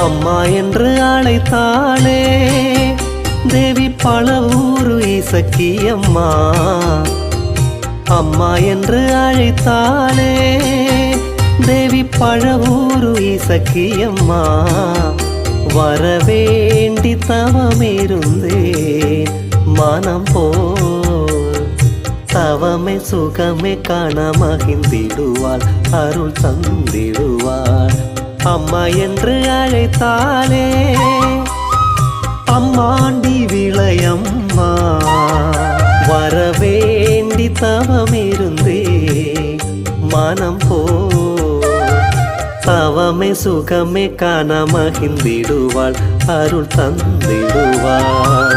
அம்மா என்று அழைத்தாளே தேவி பழவூரு இசக்கியம்மா. அம்மா என்று அழைத்தாளே தேவி பழவூரு இசக்கியம்மா. வரவேண்டி தவமிருந்தேன் மனம் போல் தவமே சுகமே காண மகிழ்ந்திடுவாள் அருள் தந்திடுவாள். அம்மா என்று அழைத்தாளே அம்மாண்டி விளையம்மா. வரவேண்டி தவமிருந்தே மனம் போ தவமே சுகமே காண மகிழ்ந்திடுவாள் அருள் தந்திடுவாள்.